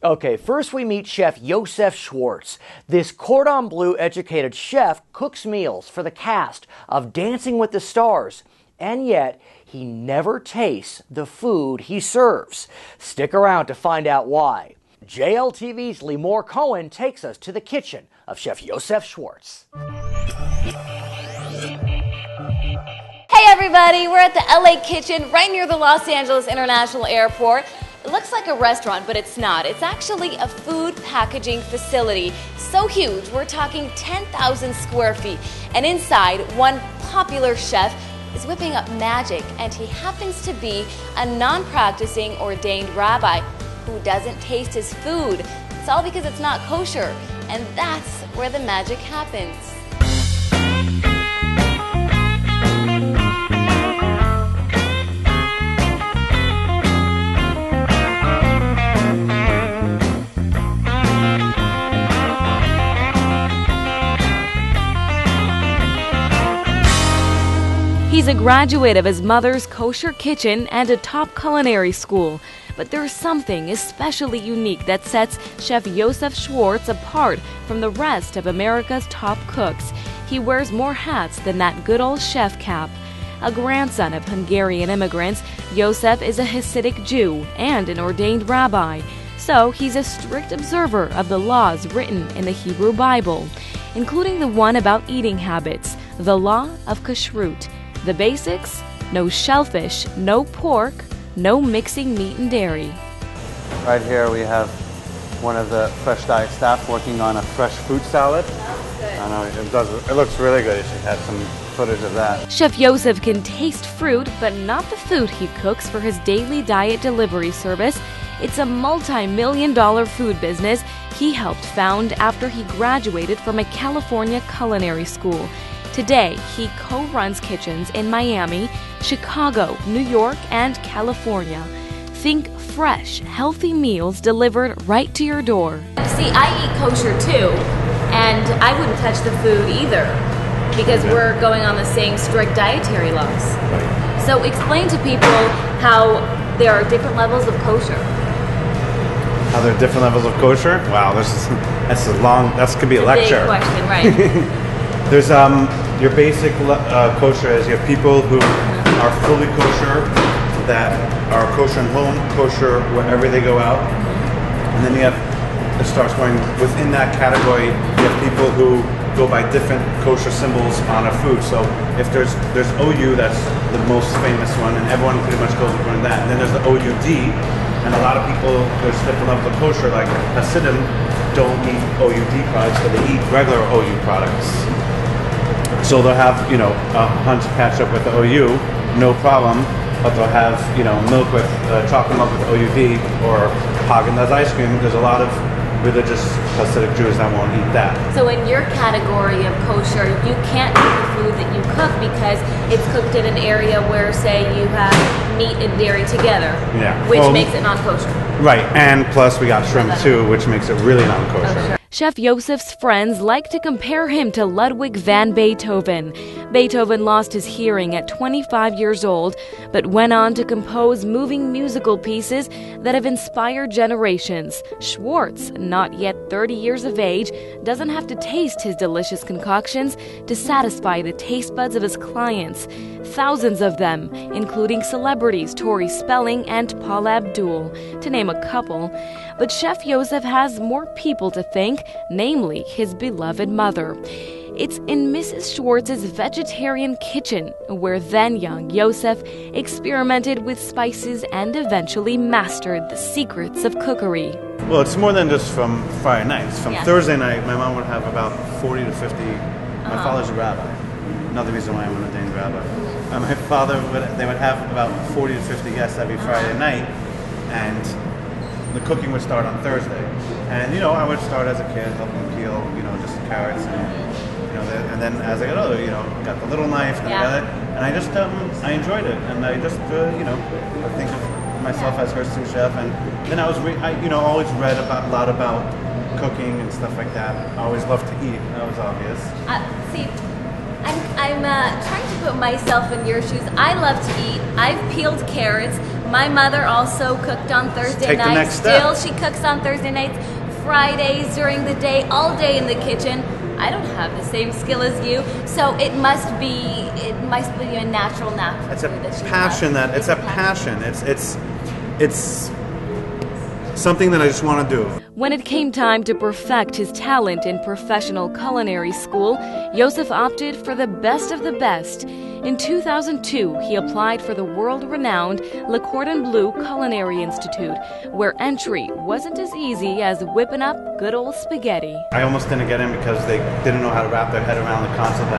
Okay, first we meet Chef Josef Schwartz. This cordon bleu educated chef cooks meals for the cast of Dancing with the Stars, and yet he never tastes the food he serves. Stick around to find out why. JLTV's Limor Cohen takes us to the kitchen of Chef Josef Schwartz. Hey everybody, we're at the LA Kitchen right near the Los Angeles International Airport. It looks like a restaurant, but it's not. It's actually a food packaging facility. So huge, we're talking 10,000 square feet. And inside, one popular chef is whipping up magic, and he happens to be a non-practicing ordained rabbi who doesn't taste his food. It's all because it's not kosher, and that's where the magic happens. He's a graduate of his mother's kosher kitchen and a top culinary school. But there's something especially unique that sets Chef Josef Schwartz apart from the rest of America's top cooks. He wears more hats than that good old chef cap. A grandson of Hungarian immigrants, Josef is a Hasidic Jew and an ordained rabbi. So he's a strict observer of the laws written in the Hebrew Bible, including the one about eating habits, the law of kashrut. The basics: no shellfish, no pork, no mixing meat and dairy. Right here we have one of the Fresh Diet staff working on a fresh fruit salad. I know, it looks really good. You should have some footage of that. Chef Josef can taste fruit, but not the food he cooks for his daily diet delivery service. It's a multi-million-dollar food business he helped found after he graduated from a California culinary school. Today, he co-runs kitchens in Miami, Chicago, New York, and California. Think fresh, healthy meals delivered right to your door. See, I eat kosher too, and I wouldn't touch the food either because we're going on the same strict dietary laws. So explain to people how there are different levels of kosher. How there are different levels of kosher? Wow, that could be a lecture. Big question, right? There's your basic kosher is you have people who are fully kosher, that are kosher at home, kosher wherever they go out, and then you have, it starts going within that category. You have people who go by different kosher symbols on a food. So if there's OU, that's the most famous one, and everyone pretty much goes according to that. And then there's the OUD, and a lot of people, there's different levels of kosher. Like Hasidim don't eat OUD products, but they eat regular OU products. So they'll have, a hunch ketchup with the OU, no problem, but they'll have, milk with, chocolate milk with OUD, or Haagen-Dazs ice cream. There's a lot of religious Hasidic Jews that won't eat that. So in your category of kosher, you can't eat the food that you cook because it's cooked in an area where, say, you have meat and dairy together, which makes it non-kosher. Right, and plus we got shrimp too, which makes it really non-kosher. Oh, sure. Chef Josef's friends like to compare him to Ludwig van Beethoven. Beethoven lost his hearing at 25 years old, but went on to compose moving musical pieces that have inspired generations. Schwartz, not yet 30 years of age, doesn't have to taste his delicious concoctions to satisfy the taste buds of his clients. Thousands of them, including celebrities Tori Spelling and Paula Abdul, to name a couple. But Chef Josef has more people to thank, namely his beloved mother. It's in Mrs. Schwartz's vegetarian kitchen where then-young Josef experimented with spices and eventually mastered the secrets of cookery. Well, it's more than just from Friday nights. From Thursday night, my mom would have about 40 to 50. My father's a rabbi. Another reason why I'm an ordained rabbi. My father they would have about 40 to 50 guests every Friday night, and the cooking would start on Thursday. And I would start as a kid, helping peel, just the carrots, and then as I got older, got the little knife, and I just I enjoyed it, and I just I think of myself as her sous chef, and then I was always read a lot about cooking and stuff like that. I always loved to eat. That was obvious. See, I'm trying to put myself in your shoes. I love to eat. I've peeled carrots My mother also cooked on Thursday Take the nights. next step. Still, she cooks on Thursday nights, Fridays during the day, all day in the kitchen. I don't have the same skill as you, so it must be a natural It's a food that she passion loves. that it's a passion. It's something that I just want to do. When it came time to perfect his talent in professional culinary school, Joseph opted for the best of the best. In 2002, he applied for the world-renowned Le Cordon Bleu Culinary Institute, where entry wasn't as easy as whipping up good old spaghetti. I almost didn't get in because they didn't know how to wrap their head around the concept